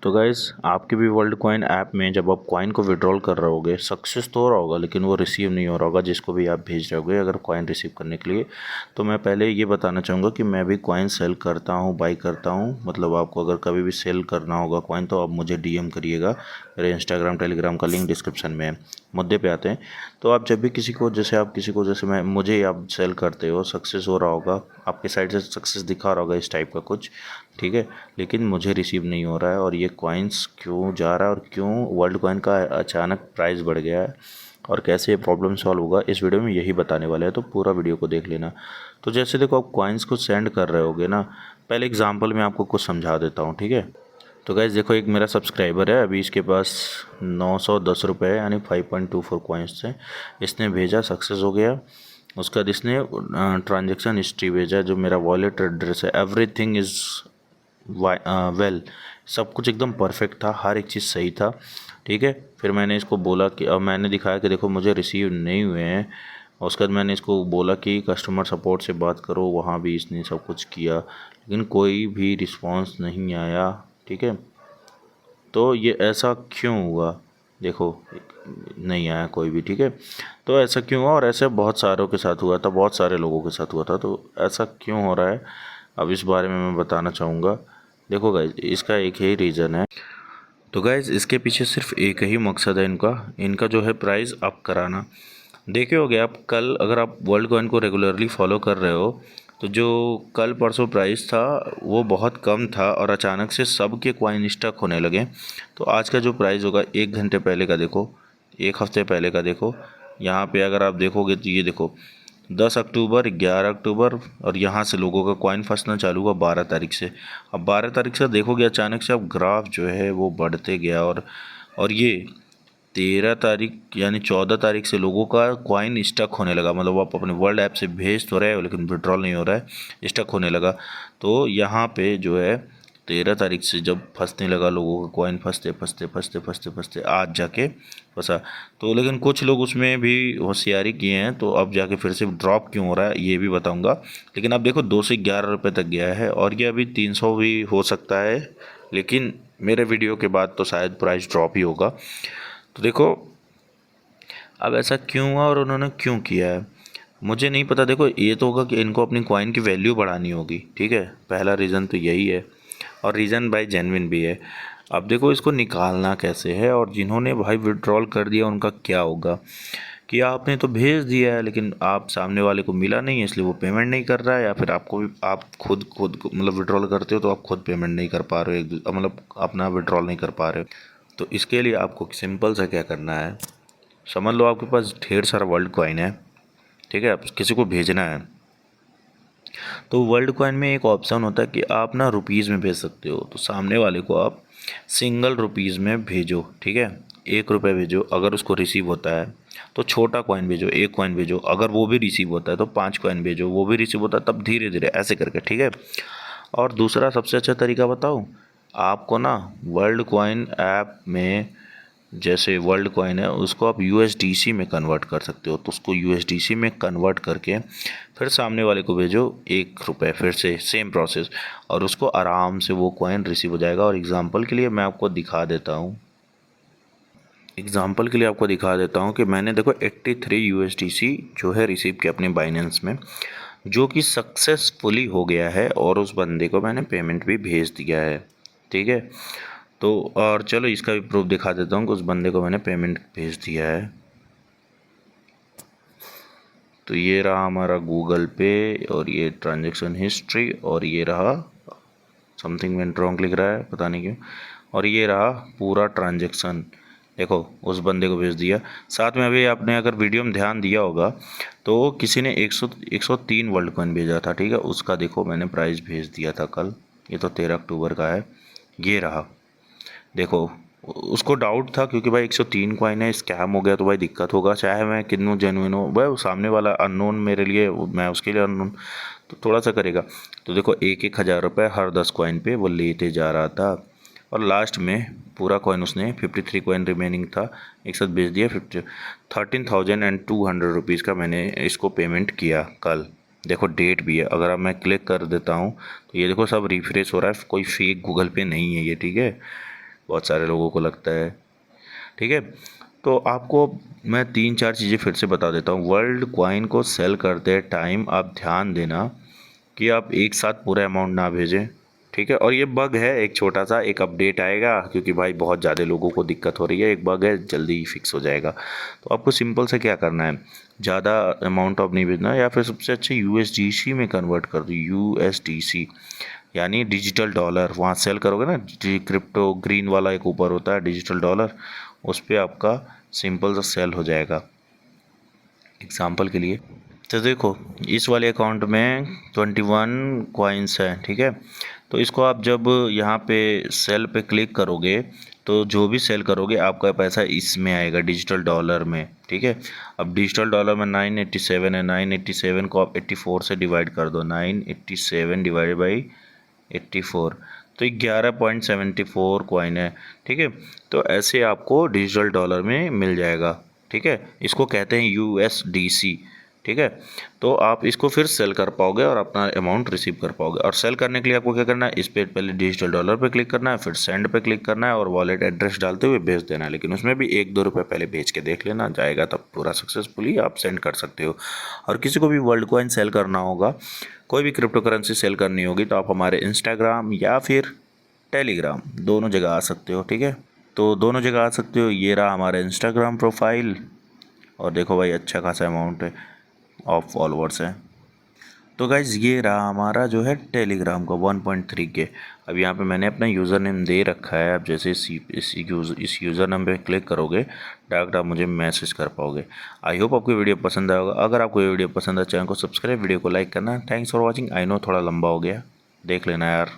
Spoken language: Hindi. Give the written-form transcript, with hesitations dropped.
तो गाइस आपके भी वर्ल्ड कॉइन ऐप में जब आप कॉइन को विड्रॉल कर रहे होगे, सक्सेस तो हो रहा होगा लेकिन वो रिसीव नहीं हो रहा होगा जिसको भी आप भेज रहे होगे अगर कॉइन रिसीव करने के लिए। तो मैं पहले ये बताना चाहूँगा कि मैं भी कॉइन सेल करता हूँ, बाई करता हूँ। मतलब आपको अगर कभी भी सेल करना होगा कॉइन तो आप मुझे डीएम करिएगा। मेरे इंस्टाग्राम टेलीग्राम का लिंक डिस्क्रिप्शन में है। मुद्दे पे आते हैं। तो आप जब भी किसी को जैसे मैं मुझे आप सेल करते हो, सक्सेस हो रहा होगा, आपके साइड से सक्सेस दिखा रहा होगा इस टाइप का कुछ, ठीक है, लेकिन मुझे रिसीव नहीं हो रहा है। और ये कॉइन्स क्यों जा रहा है और क्यों वर्ल्ड कॉइन का अचानक प्राइस बढ़ गया है और कैसे ये प्रॉब्लम सॉल्व होगा, इस वीडियो में यही बताने वाले हैं। तो पूरा वीडियो को देख लेना। तो जैसे देखो आप कॉइन्स को सेंड कर रहे होगे ना, पहले एग्जांपल में आपको कुछ समझा देता हूँ, ठीक है। तो गाइज देखो, एक मेरा सब्सक्राइबर है, अभी इसके पास 910 रुपये यानी 5.24 कॉइन्स थे। इसने भेजा, सक्सेस हो गया। उसका इसने ट्रांजेक्शन हिस्ट्री भेजा, जो मेरा वॉलेट एड्रेस है, एवरीथिंग इज़ वेल, सब कुछ एकदम परफेक्ट था, हर एक चीज़ सही था, ठीक है। फिर मैंने इसको बोला कि अब मैंने दिखाया कि देखो मुझे रिसीव नहीं हुए हैं। और उसके बाद मैंने इसको बोला कि कस्टमर सपोर्ट से बात करो, वहाँ भी इसने सब कुछ किया लेकिन कोई भी रिस्पांस नहीं आया, ठीक है। तो ये ऐसा क्यों हुआ, देखो नहीं आया कोई भी, ठीक है। तो ऐसा क्यों हुआ, और ऐसे बहुत सारों के साथ हुआ था, बहुत सारे लोगों के साथ हुआ था। तो ऐसा क्यों हो रहा है अब इस बारे में मैं बताना चाहूँगा। देखो गाइज, इसका एक ही रीज़न है। तो गाइज इसके पीछे सिर्फ एक ही मकसद है इनका जो है प्राइस अप कराना। देखे होगे आप, कल अगर आप वर्ल्ड कॉइन को रेगुलरली फॉलो कर रहे हो तो जो कल परसों प्राइस था वो बहुत कम था और अचानक से सबके कॉइन स्टक होने लगे। तो आज का जो प्राइस होगा, 1 घंटे पहले का देखो, 1 हफ्ते पहले का देखो, यहाँ पे अगर आप देखोगे तो ये देखो 10 अक्टूबर, 11 अक्टूबर, और यहाँ से लोगों का कॉइन फंसना चालू हुआ 12 तारीख से। अब 12 तारीख से देखोगे अचानक से अब ग्राफ जो है वो बढ़ते गया, और ये 13 तारीख यानी 14 तारीख से लोगों का कॉइन स्टक होने लगा। मतलब आप अपने वर्ल्ड ऐप से भेज तो रहे हो लेकिन विड्रॉल नहीं हो रहा है, स्टक होने लगा। तो यहाँ पे जो है 13 तारीख से जब फंसने लगा लोगों का कॉइन, फंसते फंसते फंसते फंसते फंसते आज जाके फंसा। तो लेकिन कुछ लोग उसमें भी होशियारी किए हैं, तो अब जाके फिर से ड्रॉप क्यों हो रहा है ये भी बताऊंगा। लेकिन अब देखो 2 से 11 रुपये तक गया है और ये अभी 300 भी हो सकता है, लेकिन मेरे वीडियो के बाद तो शायद प्राइस ड्रॉप ही होगा। तो देखो अब ऐसा क्यों हुआ और उन्होंने क्यों किया है, मुझे नहीं पता। देखो ये तो होगा कि इनको अपनी कॉइन की वैल्यू बढ़ानी होगी, ठीक है, पहला रीज़न तो यही है, और रीज़न भाई जेन्युइन भी है। अब देखो इसको निकालना कैसे है, और जिन्होंने भाई विड्रॉल कर दिया उनका क्या होगा, कि आपने तो भेज दिया है लेकिन आप सामने वाले को मिला नहीं है इसलिए वो पेमेंट नहीं कर रहा है, या फिर आपको भी आप खुद मतलब विड्रॉल करते हो तो आप खुद पेमेंट नहीं कर पा रहे हो, मतलब अपना विड्रॉल नहीं कर पा रहे हो। तो इसके लिए आपको सिंपल सा क्या करना है, समझ लो आपके पास ढेर सारा वर्ल्ड कॉइन है, ठीक है, आप किसी को भेजना है। तो वर्ल्ड कॉइन में एक ऑप्शन होता है कि आप ना रुपीज़ में भेज सकते हो। तो सामने वाले को आप सिंगल रुपीज़ में भेजो, ठीक है, 1 रुपये भेजो। अगर उसको रिसीव होता है तो छोटा कॉइन भेजो, 1 कॉइन भेजो। अगर वो भी रिसीव होता है तो 5 कॉइन भेजो, वो भी रिसीव होता है तब धीरे धीरे ऐसे करके, ठीक है। और दूसरा सबसे अच्छा तरीका बताऊँ आपको ना, वर्ल्ड कॉइन ऐप में जैसे वर्ल्ड कॉइन है उसको आप यूएसडीसी में कन्वर्ट कर सकते हो। तो उसको यूएसडीसी में कन्वर्ट करके फिर सामने वाले को भेजो 1 रुपये, फिर से सेम प्रोसेस, और उसको आराम से वो कॉइन रिसीव हो जाएगा। और एग्जांपल के लिए मैं आपको दिखा देता हूँ, कि मैंने देखो 83 यूएसडीसी जो है रिसीव किया अपने बाइनेंस में, जो कि सक्सेसफुली हो गया है, और उस बंदे को मैंने पेमेंट भी भेज दिया है, ठीक है। तो और चलो इसका भी प्रूफ दिखा देता हूँ कि उस बंदे को मैंने पेमेंट भेज दिया है। तो ये रहा हमारा गूगल पे, और ये ट्रांजैक्शन हिस्ट्री, और ये रहा समथिंग वेंट रॉन्ग लिख रहा है पता नहीं क्यों, और ये रहा पूरा ट्रांजैक्शन। देखो उस बंदे को भेज दिया। साथ में अभी आपने अगर वीडियो में ध्यान दिया होगा तो किसी ने 103 वर्ल्ड कॉइन भेजा था, ठीक है, उसका देखो मैंने प्राइस भेज दिया था कल। ये तो 13 अक्टूबर का है, ये रहा देखो। उसको डाउट था क्योंकि भाई 103 कॉइन है, स्कैम हो गया तो भाई दिक्कत होगा, चाहे मैं कितनों जेन्युइन हो, भाई सामने वाला अननोन मेरे लिए, मैं उसके लिए अननोन, तो थोड़ा सा करेगा। तो देखो 1,000 रुपये हर 10 कॉइन पे वो लेते जा रहा था, और लास्ट में पूरा कॉइन उसने 53 कॉइन रिमेनिंग था, एक साथ भेज दिया। 13,200 रुपीज़ का मैंने इसको पेमेंट किया कल। देखो डेट भी है, अगर अब मैं क्लिक कर देता हूँ तो ये देखो सब रिफ्रेश हो रहा है, कोई फेक गूगल पे नहीं है ये, ठीक है। बहुत सारे लोगों को लगता है। ठीक है, तो आपको मैं 3-4 चीज़ें फिर से बता देता हूँ। वर्ल्ड कॉइन को सेल करते टाइम आप ध्यान देना कि आप एक साथ पूरा अमाउंट ना भेजें। ठीक है, और ये बग है, एक छोटा सा एक अपडेट आएगा क्योंकि भाई बहुत ज़्यादा लोगों को दिक्कत हो रही है, एक बग है, जल्दी ही फिक्स हो जाएगा। तो आपको सिंपल से क्या करना है, ज़्यादा अमाउंट आप नहीं भेजना, या फिर सबसे अच्छे USDC में कन्वर्ट कर दो, USDC यानी डिजिटल डॉलर। वहाँ सेल करोगे ना, क्रिप्टो ग्रीन वाला एक ऊपर होता है डिजिटल डॉलर, उस पर आपका सिंपल सा सेल हो जाएगा। एग्जाम्पल के लिए तो देखो, इस वाले अकाउंट में 21 कॉइन्स हैं। ठीक है, तो इसको आप जब यहाँ पे सेल पे क्लिक करोगे तो जो भी सेल करोगे आपका पैसा इसमें आएगा डिजिटल डॉलर में। ठीक है, अब डिजिटल डॉलर में 987 है, 987 को आप 84 से डिवाइड कर दो, 987 डिवाइडेड बाई 84, तो 11.74 कॉइन है। ठीक है, तो ऐसे आपको डिजिटल डॉलर में मिल जाएगा। ठीक है, इसको कहते हैं USDC। ठीक है, तो आप इसको फिर सेल कर पाओगे और अपना अमाउंट रिसीव कर पाओगे। और सेल करने के लिए आपको क्या करना है, इस पर पहले डिजिटल डॉलर पे क्लिक करना है, फिर सेंड पे क्लिक करना है और वॉलेट एड्रेस डालते हुए भेज देना है। लेकिन उसमें भी 1-2 रुपये पहले भेज के देख लेना, जाएगा तब पूरा सक्सेसफुली आप सेंड कर सकते हो। और किसी को भी वर्ल्ड कॉइन सेल करना होगा, कोई भी क्रिप्टो करेंसी सेल करनी होगी, तो आप हमारे इंस्टाग्राम या फिर टेलीग्राम दोनों जगह आ सकते हो। ठीक है, तो दोनों जगह आ सकते हो। ये रहा हमारा इंस्टाग्राम प्रोफाइल, और देखो भाई अच्छा खासा अमाउंट है ऑफ फॉलोअर्स है। तो गाइज़ ये रहा हमारा जो है टेलीग्राम का 1.3 के। अब यहाँ पे मैंने अपना यूज़र नेम दे रखा है। आप जैसे इस यूज़र नेम पे क्लिक करोगे डायरेक्ट आप मुझे मैसेज कर पाओगे। आई होप आपको वीडियो पसंद आएगा। अगर आपको ये वीडियो पसंद आए चैनल को सब्सक्राइब, वीडियो को लाइक करना। Thanks for watching. I know थोड़ा लंबा हो गया, देख लेना यार।